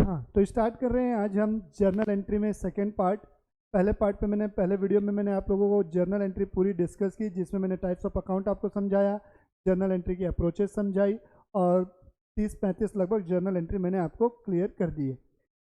हाँ, तो स्टार्ट कर रहे हैं। आज हम जर्नल एंट्री में सेकंड पार्ट। पहले पार्ट पे पहले वीडियो में मैंने आप लोगों को जर्नल एंट्री पूरी डिस्कस की, जिसमें मैंने टाइप्स ऑफ अकाउंट आपको समझाया, जर्नल एंट्री की अप्रोचेस समझाई और 30-35 लगभग जर्नल एंट्री मैंने आपको क्लियर कर दी है।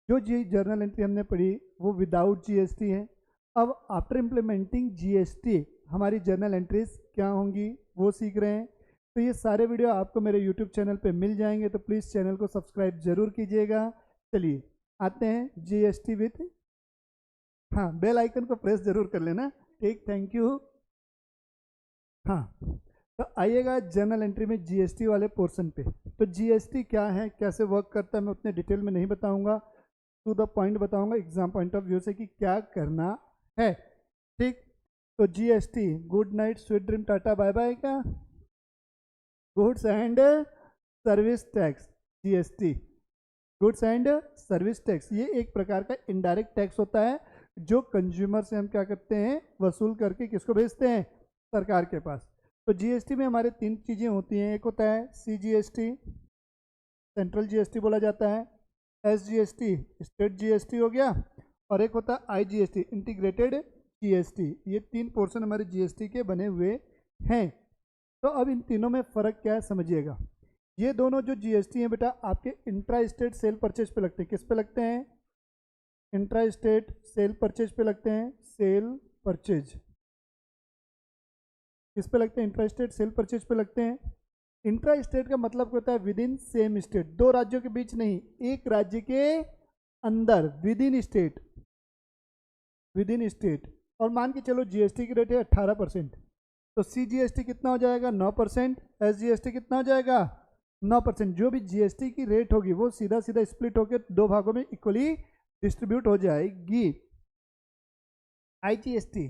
जो जर्नल एंट्री हमने पढ़ी वो विदाउट जीएसटी है। अब आफ्टर इम्प्लीमेंटिंग जीएसटी हमारी जर्नल एंट्रीज क्या होंगी वो सीख रहे हैं। तो ये सारे वीडियो आपको मेरे यूट्यूब चैनल पे मिल जाएंगे, तो प्लीज़ चैनल को सब्सक्राइब जरूर कीजिएगा। चलिए आते हैं जीएसटी विथ, हाँ बेल आइकन को प्रेस जरूर कर लेना। ठीक, थैंक यू। हाँ, तो आइएगा जर्नल एंट्री में जीएसटी वाले पोर्शन पे। तो जीएसटी क्या है, कैसे वर्क करता है, मैं उतने डिटेल में नहीं बताऊंगा, टू द पॉइंट बताऊंगा एग्जाम पॉइंट ऑफ व्यू से कि क्या करना है। ठीक, तो GST, good night sweet dream tata bye bye का goods and service tax. GST goods and service tax, ये एक प्रकार का इनडायरेक्ट टैक्स होता है जो कंज्यूमर से हम क्या करते हैं, वसूल करके किसको भेजते हैं, सरकार के पास। तो जीएसटी में हमारे 3 चीज़ें होती हैं। एक होता है सीजीएसटी, सेंट्रल जीएसटी बोला जाता है, एसजीएसटी स्टेट जीएसटी हो गया, और एक होता है आईजीएसटी इंटीग्रेटेड जीएसटी। ये 3 पोर्शन हमारे जीएसटी के बने हुए हैं। तो अब इन तीनों में फ़र्क क्या है समझिएगा। ये दोनों जो जीएसटी हैं बेटा आपके इंट्रा स्टेट सेल परचेज पे लगते हैं। किस पे लगते हैं, इंट्रा स्टेट सेल परचेज पे लगते हैं। सेल परचेज किस पे लगते हैं, इंट्रा स्टेट सेल परचेज पे लगते हैं। इंट्रा स्टेट का मतलब होता है विद इन सेम स्टेट, 2 राज्यों के बीच नहीं, एक राज्य के अंदर, with in state, with in state. और मान के चलो जीएसटी की रेट है 18%, तो सीजीएसटी कितना हो जाएगा, 9%। एसजीएसटी कितना हो जाएगा, 9%। जो भी जीएसटी की रेट होगी वो सीधा सीधा स्प्लिट होकर 2 भागों में इक्वली डिस्ट्रीब्यूट हो जाएगी। आईजीएसटी,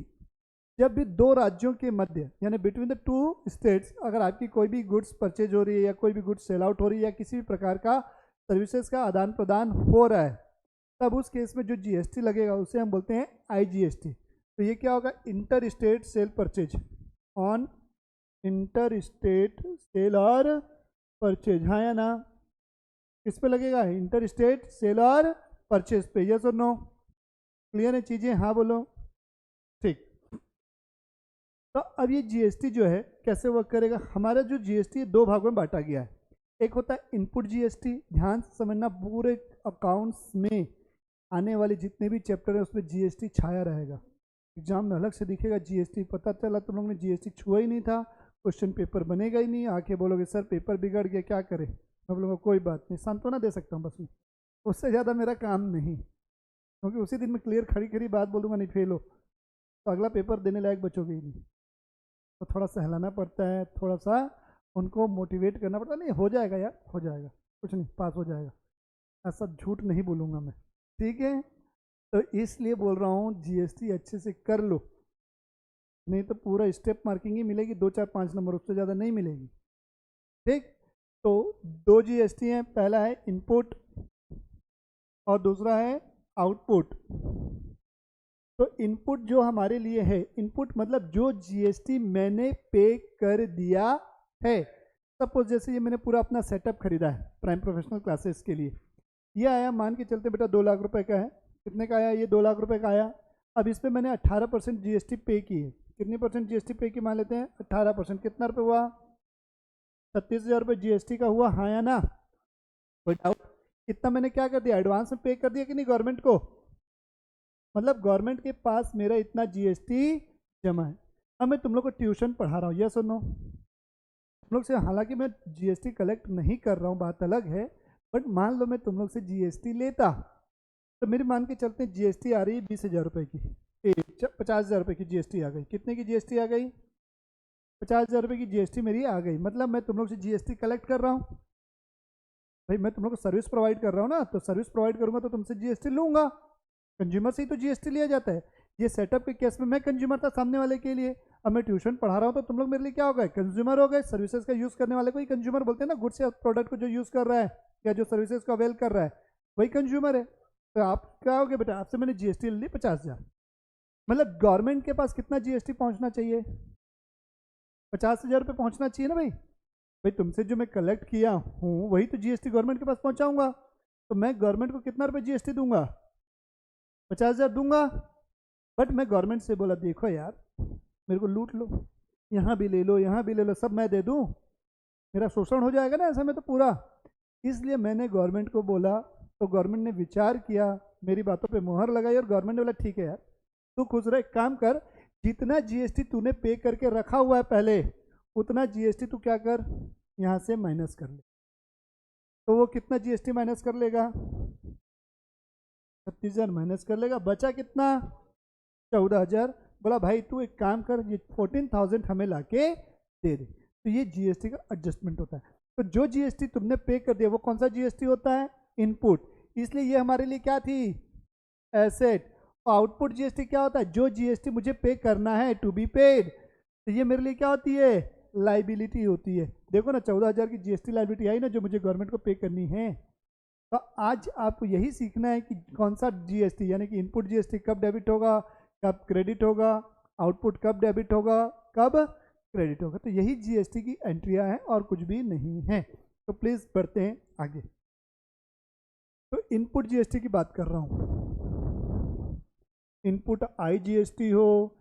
जब भी 2 राज्यों के मध्य यानी बिटवीन द 2 स्टेट्स अगर आपकी कोई भी गुड्स परचेज हो रही है या कोई भी गुड्स सेल आउट हो रही है या किसी भी प्रकार का सर्विसेज का आदान प्रदान हो रहा है, तब उस केस में जो जीएसटी लगेगा उसे हम बोलते हैं आईजीएसटी। तो ये क्या होगा, inter state sale purchase on inter state sale और परचेज, हाँ या ना, किस पे लगेगा, इंटर स्टेट सेल और परचेज पे। यस और नो, क्लियर है चीज़ें, हाँ बोलो। ठीक, तो अब ये जीएसटी जो है कैसे वर्क करेगा। हमारा जो जीएसटी 2 भागों में बांटा गया है। एक होता है इनपुट जीएसटी, ध्यान से समझना, पूरे अकाउंट्स में आने वाले जितने भी चैप्टर है उसमें जीएसटी छाया रहेगा, एग्जाम में अलग से दिखेगा जीएसटी। पता चला तुम लोग ने जीएसटी छुआ ही नहीं था, क्वेश्चन पेपर बनेगा ही नहीं, आके बोलोगे सर पेपर बिगड़ गया क्या करें। मैं बोलूँगा कोई बात नहीं, सांत्वना दे सकता हूँ बस मैं, उससे ज़्यादा मेरा काम नहीं, क्योंकि उसी दिन मैं क्लियर खड़ी खड़ी बात बोल दूंगा, नहीं फेल हो तो अगला पेपर देने लायक बचोगे ही नहीं। तो थोड़ा सहलाना पड़ता है, थोड़ा सा उनको मोटिवेट करना पड़ता है, नहीं हो जाएगा यार, हो जाएगा, कुछ नहीं, पास हो जाएगा, ऐसा झूठ नहीं बोलूँगा मैं, ठीक है। तो इसलिए बोल रहा हूँ जीएसटी अच्छे से कर लो, नहीं तो पूरा स्टेप मार्किंग ही मिलेगी, 2 4 5 नंबर, उससे ज़्यादा नहीं मिलेगी। ठीक, तो 2 जीएसटी हैं, पहला है इनपुट और दूसरा है आउटपुट। तो इनपुट जो हमारे लिए है, इनपुट मतलब जो जीएसटी मैंने पे कर दिया है। सपोज जैसे ये मैंने पूरा अपना सेटअप खरीदा है प्राइम प्रोफेशनल क्लासेस के लिए, ये आया, मान के चलते बेटा 2 लाख रुपए का है। कितने का आया, ये 2 लाख रुपए का आया। अब इस पर मैंने 18% जीएसटी पे की है। कितनी परसेंट जीएसटी पे की मान लेते हैं, 18%। कितना रुपये हुआ, 36,000 रुपये जीएसटी का हुआ, हाँ या ना, कोई डाउट। इतना मैंने क्या कर दिया, एडवांस में पे कर दिया कि नहीं गवर्नमेंट को, मतलब गवर्नमेंट के पास मेरा इतना जीएसटी जमा है। अब मैं तुम लोग को ट्यूशन पढ़ा रहा हूँ, यस और नो, तुम लोग से हालांकि मैं जीएसटी कलेक्ट नहीं कर रहा हूँ, बात अलग है, बट मान लो मैं तुम लोग से जीएसटी लेता, तो मेरी मान के चलते हैं जीएसटी आ रही है 20,000 रुपये की, 50,000 रुपये की जीएसटी आ गई। कितने की जीएसटी आ गई, 50,000 रुपये की जीएसटी मेरी आ गई। मतलब मैं तुम लोग से जीएसटी कलेक्ट कर रहा हूँ, भाई मैं तुम लोग को सर्विस प्रोवाइड कर रहा हूँ ना, तो सर्विस प्रोवाइड करूँगा तो तुमसे जीएसटी लूँगा, कंज्यूमर से ही तो जीएसटी लिया जाता है। ये सेटअप के केस में मैं कंज्यूमर था सामने वाले के लिए, अब मैं ट्यूशन पढ़ा रहा हूँ तो तुम लोग मेरे लिए क्या हो गए, कंज्यूमर हो गए। सर्विसेज का यूज़ करने वाले को ही कंज्यूमर बोलते हैं ना, गुड्स या प्रोडक्ट को जो यूज़ कर रहा है या जो सर्विसेज को अवेल कर रहा है वही कंज्यूमर है। तो आप क्या हो गए बेटा, आपसे मैंने जीएसटी ले ली 50,000, मतलब गवर्नमेंट के पास कितना जीएसटी पहुँचना चाहिए, 50,000 रुपये पहुँचना चाहिए ना भाई। भाई तुमसे जो मैं कलेक्ट किया हूँ वही तो जीएसटी गवर्नमेंट के पास पहुँचाऊँगा। तो मैं गवर्नमेंट को कितना रुपए जीएसटी दूंगा? 50,000 दूंगा। बट मैं गवर्नमेंट से बोला देखो यार मेरे को लूट लो, यहाँ भी ले लो, यहाँ भी ले लो, सब मैं दे दूँ, मेरा शोषण हो जाएगा ना ऐसा में तो पूरा। इसलिए मैंने गवर्नमेंट को बोला, तो गवर्नमेंट ने विचार किया, मेरी बातों पे मुहर लगाई और गवर्नमेंट ने बोला ठीक है यार तू खुश रह, एक काम कर, जितना जीएसटी तूने पे करके रखा हुआ है पहले उतना जीएसटी तू क्या कर, यहाँ से माइनस कर ले। तो वो कितना जीएसटी माइनस कर लेगा? 36,000 माइनस कर लेगा, बचा कितना? 14,000। बोला भाई तू एक काम कर, ये 14,000 हमें लाके दे दे। तो ये जीएसटी का एडजस्टमेंट होता है। तो जो जीएसटी तुमने पे कर दिया वो कौन सा जीएसटी होता है? इनपुट। इसलिए ये हमारे लिए क्या थी? एसेट। आउटपुट जीएसटी क्या होता है? जो जीएसटी मुझे पे करना है, टू बी पेड, तो ये मेरे लिए क्या होती है? लाइबिलिटी होती है। देखो ना 14,000 की जीएसटी लाइबिलिटी आई ना, जो मुझे गवर्नमेंट को पे करनी है। तो आज आपको यही सीखना है कि कौन सा जीएसटी, यानी कि इनपुट जीएसटी कब डेबिट होगा, कब क्रेडिट होगा, आउटपुट कब डेबिट होगा, कब क्रेडिट होगा। तो यही जीएसटी की एंट्रियां हैं और कुछ भी नहीं है। तो प्लीज़ बढ़ते हैं आगे। तो इनपुट जीएसटी की बात कर रहा हूँ। इनपुट आईजीएसटी हो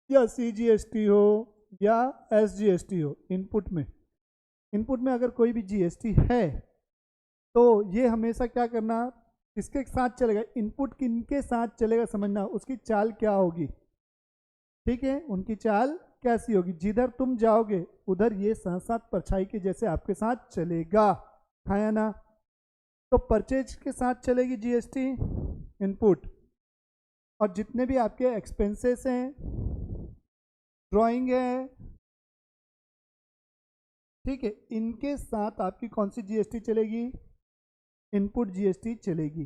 या सीजीएसटी हो या एसजीएसटी हो, इनपुट में अगर कोई भी जीएसटी है तो ये हमेशा क्या करना, किसके साथ चलेगा? इनपुट किनके साथ चलेगा समझना, उसकी चाल क्या होगी। ठीक है, उनकी चाल कैसी होगी? जिधर तुम जाओगे उधर ये साथ साथ परछाई के जैसे आपके साथ चलेगा, हाँ या ना? तो परचेज के साथ चलेगी जीएसटी इनपुट, और जितने भी आपके एक्सपेंसेस हैं, ड्राइंग है, ठीक है, इनके साथ आपकी कौन सी जीएसटी चलेगी? इनपुट जीएसटी चलेगी।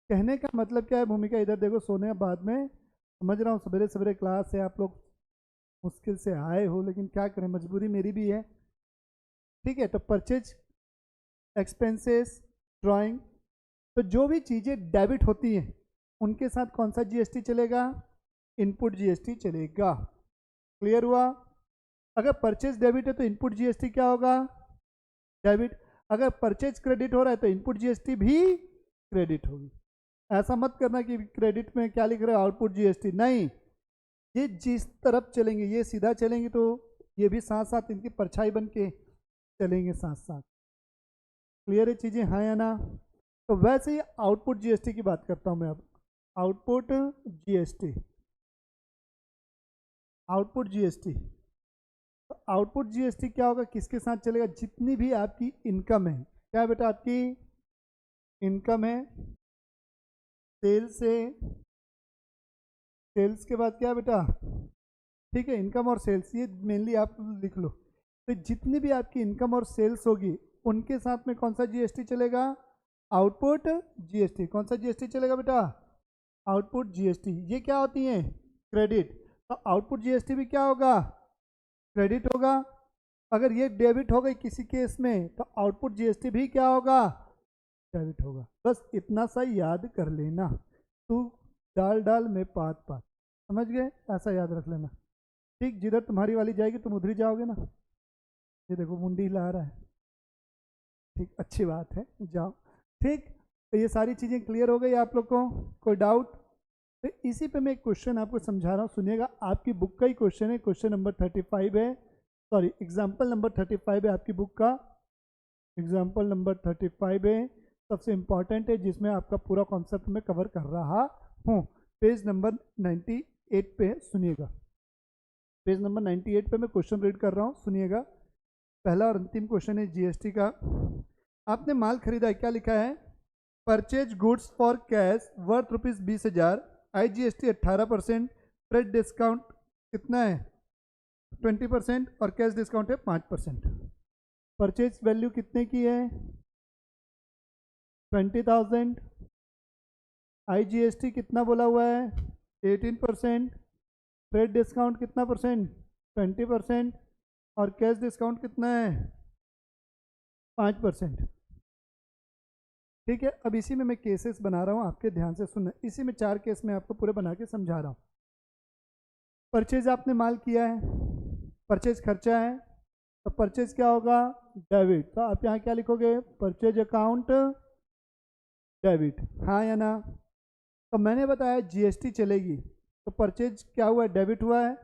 कहने का मतलब क्या है भूमिका? इधर देखो, सोने बाद में समझ रहा हूँ, सवेरे सवेरे क्लास है, आप लोग मुश्किल से आए हो, लेकिन क्या करें, मजबूरी मेरी भी है। ठीक है, तो परचेज, एक्सपेंसेस, ड्राइंग, तो जो भी चीज़ें डेबिट होती हैं उनके साथ कौन सा जीएसटी चलेगा? इनपुट जीएसटी चलेगा। क्लियर हुआ? अगर परचेज डेबिट है तो इनपुट जीएसटी क्या होगा? डेबिट। अगर परचेज क्रेडिट हो रहा है तो इनपुट जीएसटी भी क्रेडिट होगी। ऐसा मत करना कि क्रेडिट में क्या लिख रहे हो, आउटपुट जीएसटी, नहीं, ये जिस तरफ चलेंगे, ये सीधा चलेंगे तो ये भी साथ साथ इनकी परछाई बन के चलेंगे साथ साथ। क्लियर है चीज़ें, हाँ या ना? तो वैसे ही आउटपुट जीएसटी की बात करता हूँ मैं अब। आउटपुट जीएसटी, आउटपुट जीएसटी, तो आउटपुट जीएसटी क्या होगा, किसके साथ चलेगा? जितनी भी आपकी इनकम है, क्या बेटा आपकी इनकम है, सेल्स है, सेल्स के बाद क्या बेटा, ठीक है, इनकम और सेल्स, ये मेनली आप लिख लो। तो जितनी भी आपकी इनकम और सेल्स होगी उनके साथ में कौन सा जीएसटी चलेगा? Output GST. कौन सा जीएसटी चलेगा बेटा? Output GST. ये क्या होती हैं? क्रेडिट। तो आउटपुट जीएसटी भी क्या होगा? क्रेडिट होगा। अगर ये डेबिट हो गई किसी केस में तो आउटपुट जीएसटी भी क्या होगा? डेबिट होगा। बस इतना सा याद कर लेना, तू डाल डाल में पात पात, समझ गए? ऐसा याद रख लेना। ठीक, जिधर तुम्हारी वाली जाएगी तुम उधर ही जाओगे ना। ये देखो मुंडी हिला रहा है, ठीक, अच्छी बात है, जाओ। ठीक, तो ये सारी चीज़ें क्लियर हो गई आप लोग को? कोई डाउट? तो इसी पे मैं एक क्वेश्चन आपको समझा रहा हूँ, सुनिएगा। आपकी बुक का ही क्वेश्चन है, क्वेश्चन नंबर 35 है, सॉरी एग्जाम्पल नंबर 35 है आपकी बुक का, एग्जाम्पल नंबर 35 है, सबसे इम्पॉर्टेंट है, जिसमें आपका पूरा कॉन्सेप्ट मैं कवर कर रहा हूँ। पेज नंबर 98 पे सुनिएगा, पेज नंबर 98 पे मैं क्वेश्चन रीड कर रहा हूँ, सुनिएगा। पहला और अंतिम क्वेश्चन है जीएसटी का। आपने माल खरीदा है, क्या लिखा है? Purchase goods for cash worth ₹20,000, IGST 18%, trade discount कितना है? 20%, और कैश डिस्काउंट है 5%। परचेज वैल्यू कितने की है? 20,000। आईजीएसटी कितना बोला हुआ है? 18%। ट्रेड डिस्काउंट कितना परसेंट? 20%। और कैश डिस्काउंट कितना है? 5%। ठीक है, अब इसी में मैं केसेस बना रहा हूँ, आपके ध्यान से सुनना। इसी में 4 केस मैं आपको पूरे बना के समझा रहा हूँ। परचेज आपने माल किया है, परचेज खर्चा है, तो परचेज क्या होगा? डेबिट। तो आप यहाँ क्या लिखोगे? परचेज अकाउंट डेबिट, हाँ या ना? तो मैंने बताया जीएसटी चलेगी, तो परचेज क्या हुआ है, डेबिट हुआ है।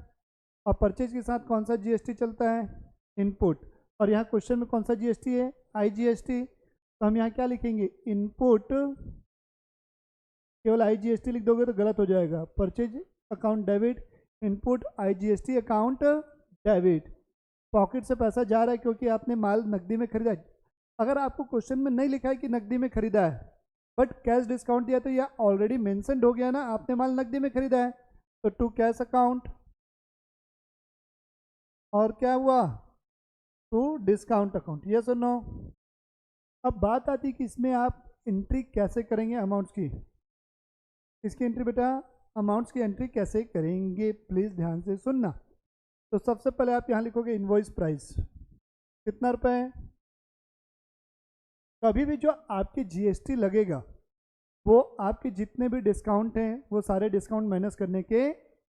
और परचेज के साथ कौन सा जीएसटी चलता है, इनपुट। और यहाँ क्वेश्चन में कौन सा जीएसटी है, आईजीएसटी। तो हम यहाँ क्या लिखेंगे, इनपुट, केवल आईजीएसटी लिख दोगे तो गलत हो जाएगा। Purchase account debit, input IGST account debit. Pocket से पैसा जा रहा है क्योंकि आपने माल नकदी में खरीदा है। अगर आपको क्वेश्चन में नहीं लिखा है कि नकदी में खरीदा है, बट कैश डिस्काउंट दिया, तो यह ऑलरेडी मेंशन्ड हो गया ना, आपने माल नकदी में खरीदा है। तो टू कैश अकाउंट, और क्या हुआ, टू डिस्काउंट अकाउंट, यस और नो। अब बात आती है कि इसमें आप एंट्री कैसे करेंगे अमाउंट्स की। इसकी एंट्री बेटा, अमाउंट्स की एंट्री कैसे करेंगे, प्लीज़ ध्यान से सुनना। तो सबसे पहले आप यहाँ लिखोगे इनवॉइस प्राइस, कितना रुपए। कभी भी जो आपकी जीएसटी लगेगा वो आपके जितने भी डिस्काउंट हैं वो सारे डिस्काउंट माइनस करने के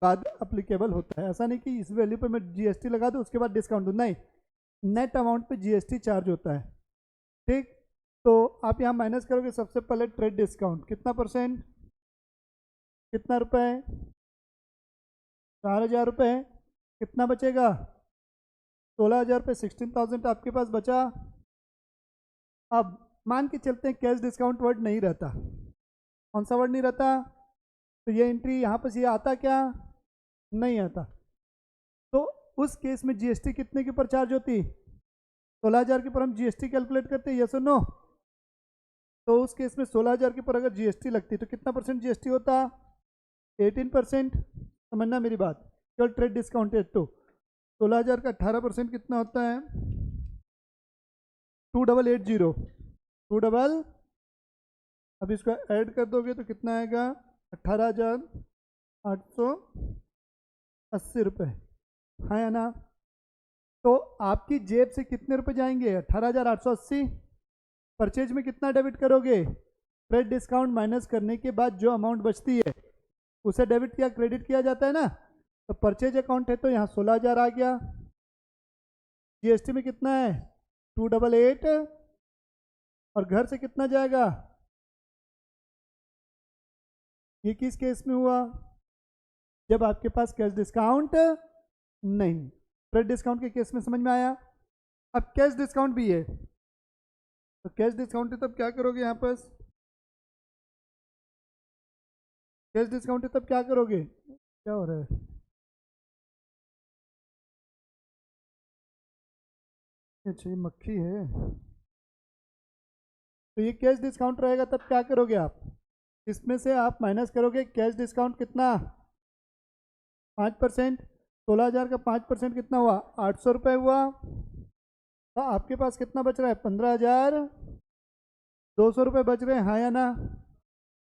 बाद अप्लीकेबल होता है। ऐसा नहीं कि इस वैल्यू पे मैं जीएसटी लगा दूँ उसके बाद डिस्काउंट दूँ, नहीं, नेट अमाउंट पे जीएसटी चार्ज होता है। ठीक, तो आप यहाँ माइनस करोगे सबसे पहले ट्रेड डिस्काउंट, कितना परसेंट, कितना रुपए, 4,000 रुपये, कितना बचेगा, 16,000 रुपये, 16,000 आपके पास बचा। अब मान के चलते हैं कैश डिस्काउंट वर्ड नहीं रहता, कौन सा वर्ड नहीं रहता, तो ये एंट्री यहाँ पर ये आता क्या, नहीं आता। तो उस केस में जीएसटी कितने के ऊपर चार्ज होती, 16,000 के ऊपर हम जीएसटी कैलकुलेट करते हैं, यस और नो। तो उस केस में 16,000 के ऊपर अगर जीएसटी लगती तो कितना परसेंट जीएसटी होता, 18%। समझना मेरी बात, केवल ट्रेड डिस्काउंट है तो 16,000 का 18% कितना होता है, 2880, 2 अब इसको ऐड कर दोगे तो कितना आएगा, 18,880 रुपये, हाँ या ना। तो आपकी जेब से कितने रुपए जाएंगे, 18,880। परचेज में कितना डेबिट करोगे, ट्रेड डिस्काउंट माइनस करने के बाद जो अमाउंट बचती है उसे डेबिट किया क्रेडिट किया जाता है ना। तो परचेज अकाउंट है तो यहाँ 16,000 आ गया। जीएसटी में कितना है, 288, और घर से कितना जाएगा, ये किस केस में हुआ, जब आपके पास कैश डिस्काउंट नहीं। ट्रेड डिस्काउंट के केस में समझ में आया। अब कैश डिस्काउंट भी है, तो कैश डिस्काउंट है तब क्या करोगे, यहाँ पर कैश डिस्काउंट है तब क्या करोगे, क्या हो रहा है, अच्छा ये मक्खी है। तो ये कैश डिस्काउंट रहेगा तब क्या करोगे आप, इसमें से आप माइनस करोगे कैश डिस्काउंट कितना, 5%। 16,000 का 5% कितना हुआ, 800 रुपये हुआ। तो आपके पास कितना बच रहा है, 15,200 रुपये बच रहे हैं, हाँ या ना।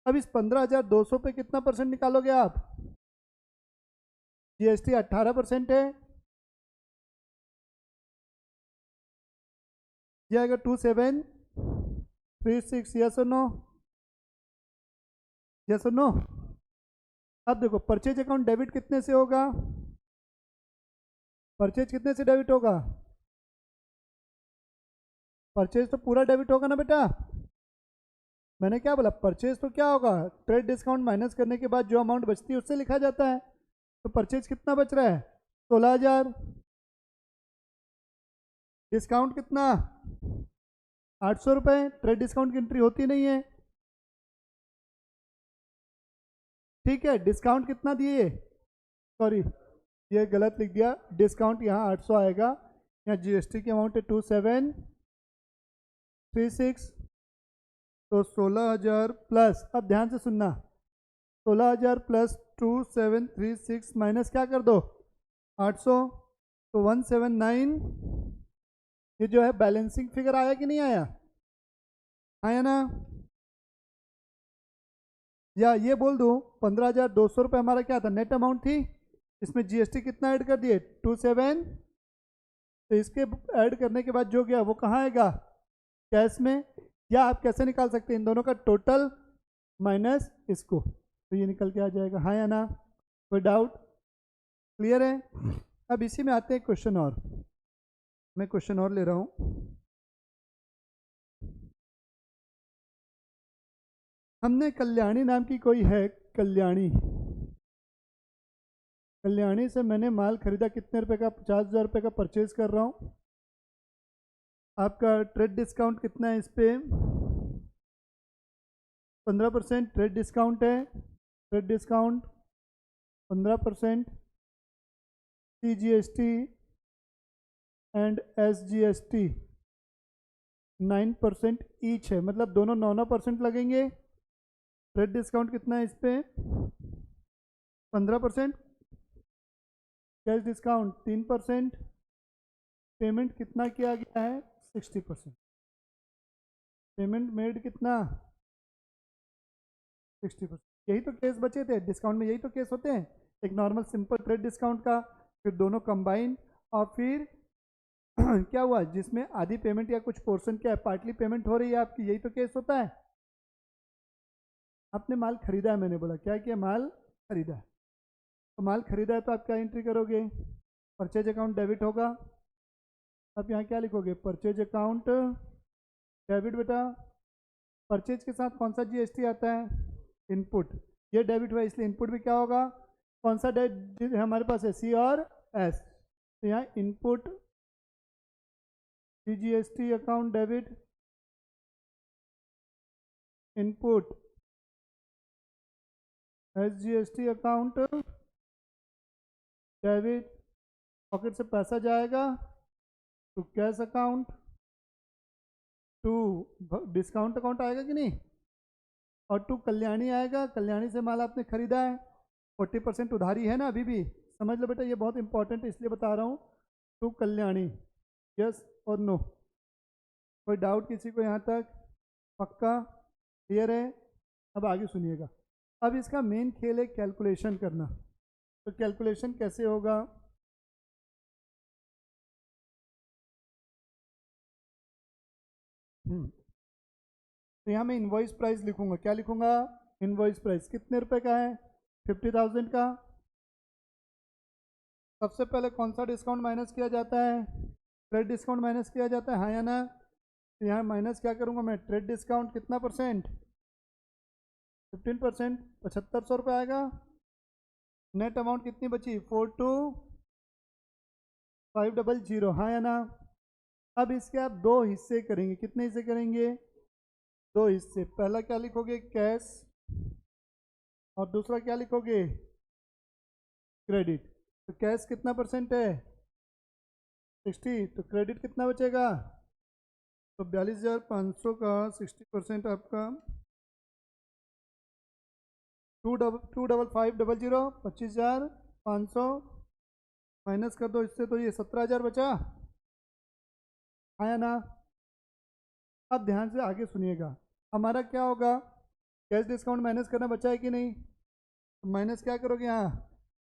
अब इस 15,200 पे कितना परसेंट निकालोगे आप, जीएसटी 18% है, ये आएगा 2736, यस और नो, यस और नो। अब देखो परचेज अकाउंट डेबिट कितने से होगा, परचेज कितने से डेबिट होगा, परचेज तो पूरा डेबिट होगा ना बेटा। मैंने क्या बोला, परचेज तो क्या होगा, ट्रेड डिस्काउंट माइनस करने के बाद जो अमाउंट बचती है उससे लिखा जाता है। तो परचेज कितना बच रहा है, 16,000, डिस्काउंट कितना, 800 रुपये, ट्रेड डिस्काउंट की एंट्री होती नहीं है, ठीक है। डिस्काउंट कितना दिए, सॉरी ये गलत लिख दिया, डिस्काउंट यहाँ 800 आएगा, यहाँ जीएसटी की अमाउंट है 2736, तो 16,000 प्लस, अब ध्यान से सुनना, 16,000 प्लस 2736 माइनस क्या कर दो 800, तो 179। ये जो है बैलेंसिंग फिगर आया कि नहीं आया, आया ना। या ये बोल दूँ 15,200 रुपये हमारा क्या था, नेट अमाउंट थी, इसमें जीएसटी कितना ऐड कर दिए 27, तो इसके ऐड करने के बाद जो गया वो कहाँ आएगा, कैश में। या आप कैसे निकाल सकते हैं, इन दोनों का टोटल माइनस इसको, तो ये निकल के आ जाएगा, हाँ या ना। कोई डाउट, क्लियर है। अब इसी में आते हैं क्वेश्चन और, मैं क्वेश्चन और ले रहा हूँ। हमने कल्याणी नाम की कोई है, कल्याणी, कल्याणी से मैंने माल खरीदा कितने रुपए का, 50,000 रुपये का परचेज कर रहा हूँ। आपका ट्रेड डिस्काउंट कितना है इस पे, 15% ट्रेड डिस्काउंट है। Trade discount 15%, CGST and SGST 9% each है, मतलब दोनों 9% लगेंगे। ट्रेड डिस्काउंट कितना है इस पे, 15%, कैश डिस्काउंट 3%, पेमेंट कितना किया गया है, 60%, पेमेंट मेड कितना, 60%। यही तो केस बचे थे डिस्काउंट में, यही तो केस होते हैं, एक नॉर्मल सिंपल ट्रेड डिस्काउंट का, फिर दोनों कंबाइन, और फिर क्या हुआ जिसमें आधी पेमेंट या कुछ पोर्शन क्या है, पार्टली पेमेंट हो रही है आपकी, यही तो केस होता है। आपने माल खरीदा है, मैंने बोला क्या किया, माल खरीदा है, तो माल खरीदा है तो आप क्या एंट्री करोगे, परचेज अकाउंट डेबिट होगा। आप यहाँ क्या लिखोगे, परचेज अकाउंट डेबिट। बेटा परचेज के साथ कौन सा GST आता है, इनपुट, ये डेबिट हुआ इसलिए इनपुट भी क्या होगा, कौन सा डेट हमारे पास है, C और S, तो यहाँ input CGST account debit, input SGST account debit, pocket से पैसा जाएगा तो cash account, to discount account आएगा कि नहीं, और टू कल्याणी आएगा, कल्याणी से माल आपने खरीदा है, 40% उधारी है ना अभी भी, समझ लो बेटा ये बहुत इंपॉर्टेंट है इसलिए बता रहा हूँ। टू कल्याणी, यस और नो, कोई डाउट किसी को यहाँ तक, पक्का क्लियर है। अब आगे सुनिएगा, अब इसका मेन खेल है कैलकुलेशन करना, तो कैलकुलेशन कैसे होगा, तो यहाँ मैं इनवॉइस प्राइस लिखूंगा, क्या लिखूंगा, इनवॉइस प्राइस कितने रुपए का है, 50,000 का। सबसे पहले कौन सा डिस्काउंट माइनस किया जाता है, ट्रेड डिस्काउंट माइनस किया जाता है, हाँ या ना, तो यहाँ माइनस क्या करूँगा मैं, ट्रेड डिस्काउंट कितना परसेंट, 15%, 7,500 रुपये आएगा। नेट अमाउंट कितनी बची, 42,500, हाँ या ना। अब इसके आप दो हिस्से करेंगे, कितने हिस्से करेंगे, दो हिस्से, पहला क्या लिखोगे, कैश, और दूसरा क्या लिखोगे, क्रेडिट। तो कैश कितना परसेंट है, 60, तो क्रेडिट कितना बचेगा, तो 42,500 का 60% आपका 2,500, 25,500 माइनस कर दो इससे, तो ये 17,000 बचा, आया ना। अब ध्यान से आगे सुनिएगा, हमारा क्या होगा, कैश डिस्काउंट माइनस करना बचा है कि नहीं, तो माइनस क्या करोगे यहाँ,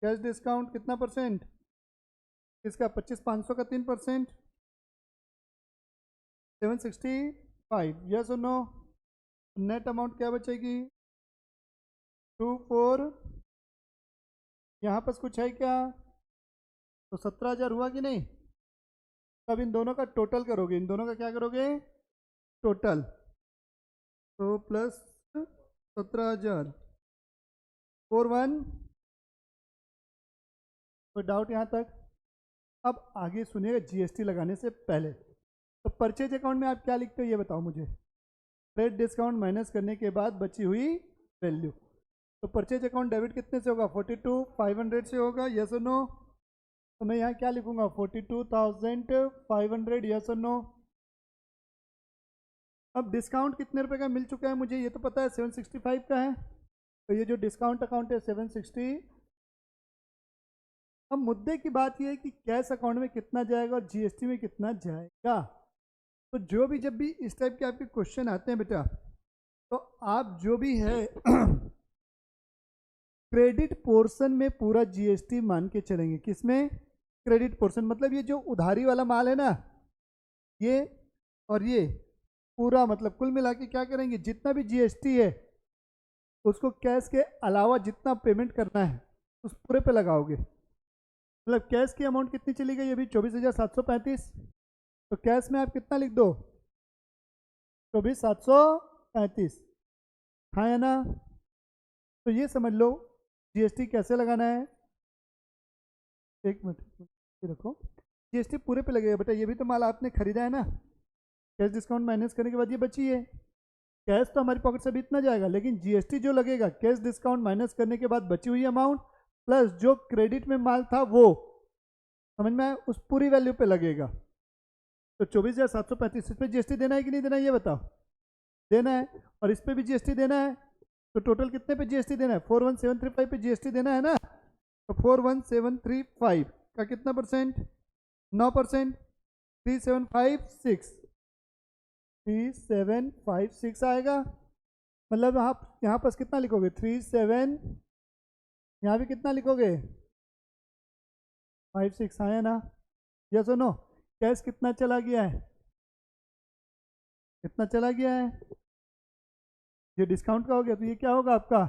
कैश डिस्काउंट कितना परसेंट, इसका 25,500 का 3%, 765, यस और नो। नेट अमाउंट क्या बचेगी, 24, यहाँ पर कुछ है क्या, तो 17,000 हुआ कि नहीं। तब इन दोनों का टोटल करोगे, इन दोनों का क्या करोगे, टोटल, तो प्लस 17,000, 41, कोई डाउट यहाँ तक। अब आगे सुनिएगा, GST लगाने से पहले, तो परचेज अकाउंट में आप क्या लिखते हो ये बताओ मुझे, ट्रेड डिस्काउंट माइनस करने के बाद बची हुई वैल्यू, तो परचेज अकाउंट डेबिट कितने से होगा, 42,500 से होगा, यस और नो। तो मैं यहाँ क्या लिखूंगा, 42,500, यस और नो। अब डिस्काउंट कितने रुपए का मिल चुका है मुझे, ये तो पता है 765 का है, तो ये जो डिस्काउंट अकाउंट है 760। अब मुद्दे की बात ये है कि कैश अकाउंट में कितना जाएगा और GST में कितना जाएगा। तो जो भी जब भी इस टाइप के आपके क्वेश्चन आते हैं बेटा, तो आप जो भी है क्रेडिट पोर्शन में पूरा GST मान के चलेंगे, किसमें, क्रेडिट पोर्शन, मतलब ये जो उधारी वाला माल है ना, ये और ये पूरा, मतलब कुल मिला के क्या करेंगे, जितना भी GST है उसको कैश के अलावा जितना पेमेंट करना है उस पूरे पे लगाओगे। मतलब कैश की अमाउंट कितनी चली गई अभी, 24,735, तो कैश में आप कितना लिख दो, 24,735, हाँ या ना? तो ये समझ लो जीएसटी कैसे लगाना है। एक मिनट ये रखो, जीएसटी पूरे पे लगेगा बेटा, ये भी तो माल आपने खरीदा है ना, कैश डिस्काउंट माइनस करने के बाद ये बची है। कैश तो हमारी पॉकेट से भी इतना जाएगा, लेकिन जीएसटी जो लगेगा कैश डिस्काउंट माइनस करने के बाद बची हुई अमाउंट प्लस जो क्रेडिट में माल था वो, समझ में आया, उस पूरी वैल्यू पे लगेगा। तो 24,735 इस पे जीएसटी देना है कि नहीं देना है ये बताओ। देना है। और इस पे भी जीएसटी देना है। तो टोटल कितने पे जीएसटी देना है? 41,735 पे जीएसटी देना है ना। तो 41,735 का कितना परसेंट? 9%। 3756 3756 आएगा। मतलब आप यहाँ पर कितना लिखोगे? 37, यहाँ भी कितना लिखोगे? 56 आया ना? यस और नो? कैश कितना चला गया है? कितना चला गया है? ये डिस्काउंट का हो गया, तो ये क्या होगा आपका?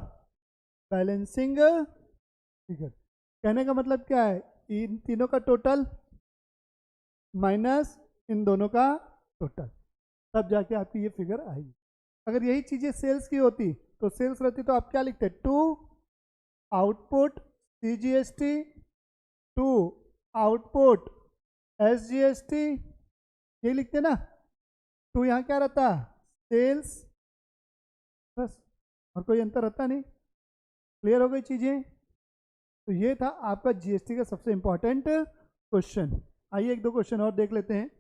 Balancing figure. कहने का मतलब क्या है? इन तीनों का टोटल माइनस इन दोनों का टोटल, तब जाके आपकी ये फिगर आएगी। अगर यही चीजें सेल्स की होती तो सेल्स रहती तो आप क्या लिखते? To output CGST, to output SGST, ये लिखते ना। टू यहाँ क्या रहता? सेल्स, बस, और कोई अंतर रहता नहीं। क्लियर हो गई चीजें? तो ये था आपका जीएसटी का सबसे इंपॉर्टेंट क्वेश्चन। आइए एक दो क्वेश्चन और देख लेते हैं।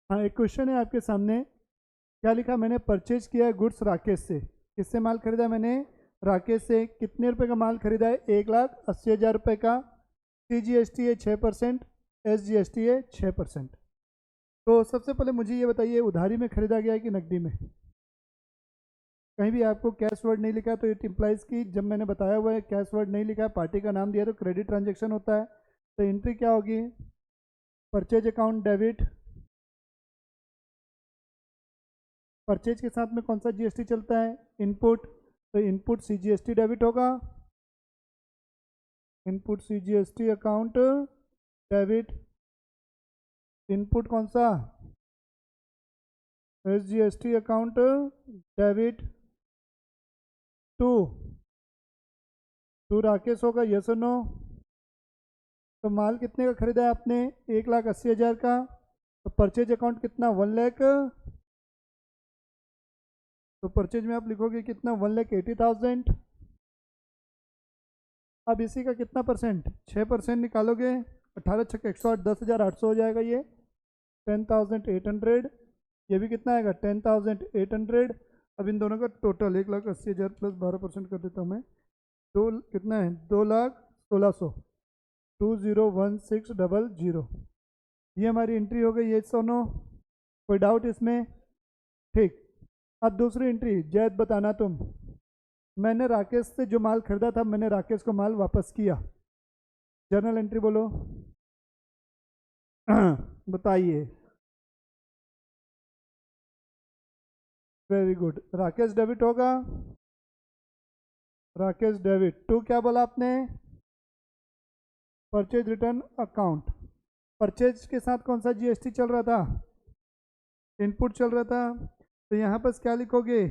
हाँ, एक क्वेश्चन है आपके सामने। क्या लिखा? मैंने परचेज किया है गुड्स राकेश से। किससे माल खरीदा मैंने? राकेश से। कितने रुपए का माल खरीदा है? 1,80,000 रुपये का। सीजीएसटी है 6%, एसजीएसटी है 6%। तो सबसे पहले मुझे ये बताइए, उधारी में खरीदा गया है कि नकदी में? कहीं भी आपको कैश वर्ड नहीं लिखा तो इट इम्प्लाइज कि जब मैंने बताया हुआ है कैश वर्ड नहीं लिखा है, पार्टी का नाम दिया तो क्रेडिट ट्रांजेक्शन होता है। तो एंट्री क्या होगी? Purchase account debit. परचेज के साथ में कौन सा जीएसटी चलता है? इनपुट। तो इनपुट सीजीएसटी डेबिट होगा। Input CGST account debit. Input कौन सा? SGST account debit. To Rakesh होगा। यस और नो? तो माल कितने का खरीदा है आपने? 1,80,000 का। तो परचेज अकाउंट कितना? 1 लाख। तो परचेज में आप लिखोगे कितना? 1,80,000। अब इसी का कितना परसेंट? 6% निकालोगे। 18 छक्के 108, 10,800 हो जाएगा ये। 10,800। ये भी कितना आएगा? 10,800। अब इन दोनों का टोटल 1,80,000 प्लस 12% कर देता हूँ मैं। दो कितना है? 2,16,000। 201600। ये हमारी एंट्री हो गई। ये सोनो, कोई डाउट इसमें? ठीक। अब दूसरी एंट्री, जैद बताना तुम। मैंने राकेश से जो माल खरीदा था, मैंने राकेश को माल वापस किया। जर्नल एंट्री बोलो। बताइए। Very good. राकेश डेबिट होगा। राकेश डेबिट। टू क्या बोला आपने? Purchase return account. परचेज के साथ कौन सा जीएसटी चल रहा था? इनपुट चल रहा था। तो यहाँ पर क्या लिखोगे?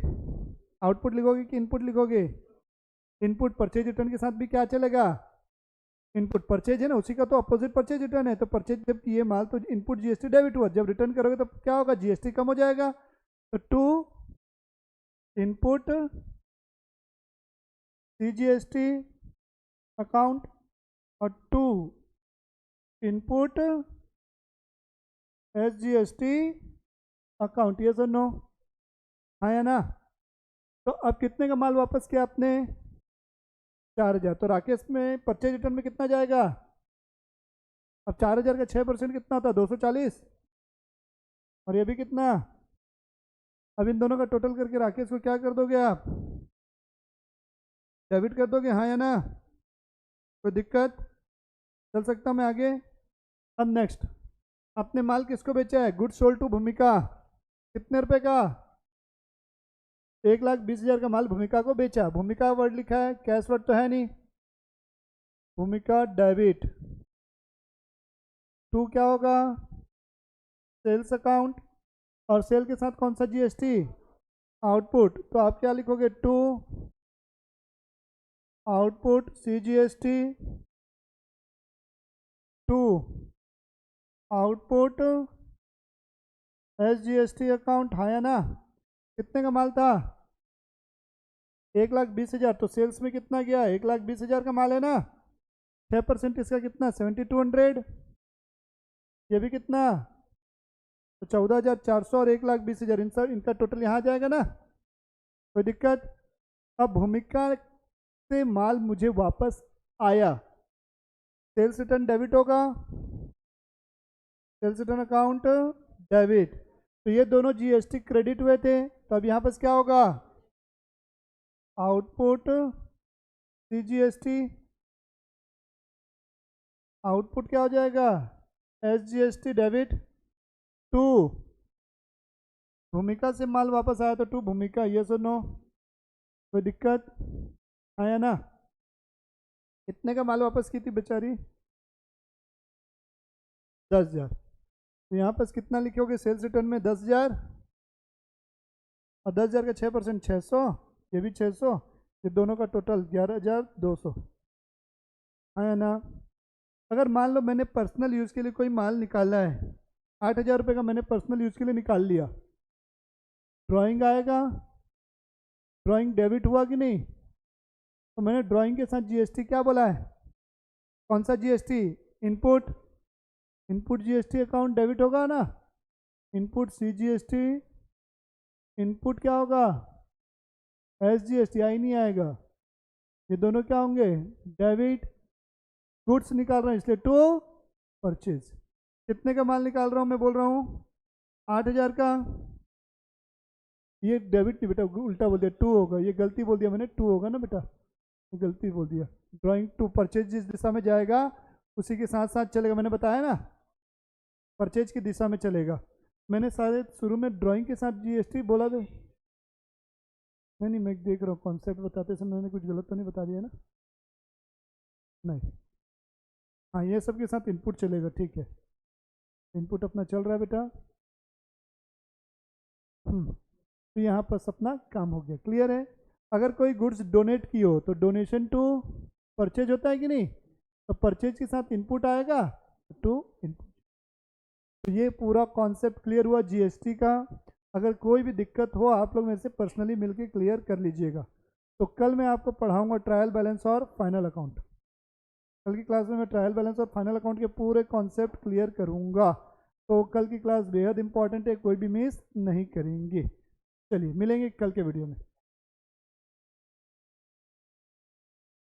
आउटपुट लिखोगे कि इनपुट लिखोगे? इनपुट। परचेज रिटर्न के साथ भी क्या चलेगा? इनपुट। परचेज है ना, उसी का तो अपोजिट परचेज रिटर्न है। तो परचेज जब किए माल तो इनपुट जीएसटी डेबिट हुआ, जब रिटर्न करोगे तो क्या होगा? जीएसटी कम हो जाएगा। तो टू इनपुट सीजीएसटी अकाउंट और टू इनपुट एसजीएसटी अकाउंट। ये सर नो? हाँ या ना? तो अब कितने का माल वापस किया आपने? 4,000। तो राकेश में परचेज रिटर्न में कितना जाएगा? अब 4,000 का 6% कितना होता? 240। और ये भी कितना? अब इन दोनों का टोटल करके राकेश को क्या कर दोगे आप? डेबिट कर दोगे? हाँ या ना? कोई दिक्कत? चल सकता हूँ मैं आगे? अब नेक्स्ट, आपने माल किसको बेचा है? गुड सोल्ड टू भूमिका। कितने रुपए का? 1,20,000 का माल भूमिका को बेचा। भूमिका वर्ड लिखा है, कैश वर्ड तो है नहीं। भूमिका डेबिट। टू क्या होगा? Sales account. और सेल के साथ कौन सा जीएसटी? आउटपुट, तो आप क्या लिखोगे, to output CGST, to output SGST account, हाँ या ना। कितने का माल था, 1,20,000, तो सेल्स में कितना गया, 1,20,000 का माल है ना, 6% इसका कितना 7,200, ये भी कितना, तो 14,400 और 1,20,000, इनका टोटल यहाँ आ जाएगा ना, कोई दिक्कत। अब भूमिका से माल मुझे वापस आया, सेल्स रिटर्न डेबिट होगा, सेल्स रिटर्न अकाउंट डेबिट, तो ये दोनों GST क्रेडिट हुए थे, तो अब यहाँ पर क्या होगा, आउटपुट CGST, आउटपुट क्या हो जाएगा, SGST डेबिट, टू भूमिका से माल वापस आया तो टू भूमिका, ये सुनो, कोई दिक्कत आया ना। कितने का माल वापस की थी बेचारी, 10,000, तो यहाँ पर कितना लिखोगे सेल्स रिटर्न में, 10,000, और 10,000 का 6% 600, ये भी 600, ये दोनों का टोटल 11,200, आया ना। अगर मान लो मैंने पर्सनल यूज़ के लिए कोई माल निकाला है, 8,000 रुपये का मैंने पर्सनल यूज़ के लिए निकाल लिया, ड्राइंग आएगा, ड्राइंग डेबिट हुआ कि नहीं, तो मैंने ड्राइंग के साथ GST क्या बोला है, कौन सा GST, input, input GST account debit होगा ना, इनपुट CGST, इनपुट क्या होगा, SGST, आई नहीं आएगा, ये दोनों क्या होंगे, डेबिट, गुड्स निकाल रहा हूँ इसलिए टू परचेज, कितने का माल निकाल रहा हूँ मैं, बोल रहा हूँ 8,000 का, ये डेबिट नहीं बेटा, उल्टा बोल दिया, टू होगा, ये गलती बोल दिया मैंने, टू होगा ना बेटा, ये गलती बोल दिया, ड्राइंग टू परचेज जिस दिशा में जाएगा उसी के साथ साथ चलेगा, मैंने बताया ना, परचेज की दिशा में चलेगा। मैंने सारे शुरू में ड्राइंग के साथ GST बोला था, नहीं मैं देख रहा हूँ कॉन्सेप्ट बताते समय मैंने कुछ गलत तो नहीं बता दिया ना, नहीं, हाँ ये सब के साथ इनपुट चलेगा, ठीक है, इनपुट अपना चल रहा है बेटा, तो यहाँ पर अपना काम हो गया, क्लियर है। अगर कोई गुड्स डोनेट की हो तो डोनेशन टू परचेज होता है कि नहीं, तो परचेज के साथ इनपुट आएगा टू इनपुट, तो ये पूरा कॉन्सेप्ट क्लियर हुआ GST का। अगर कोई भी दिक्कत हो आप लोग मेरे से पर्सनली मिलके क्लियर कर लीजिएगा। तो कल मैं आपको पढ़ाऊंगा ट्रायल बैलेंस और फाइनल अकाउंट, कल की क्लास में मैं ट्रायल बैलेंस और फाइनल अकाउंट के पूरे कॉन्सेप्ट क्लियर करूंगा, तो कल की क्लास बेहद इंपॉर्टेंट है, कोई भी मिस नहीं करेंगे। चलिए मिलेंगे कल के वीडियो में।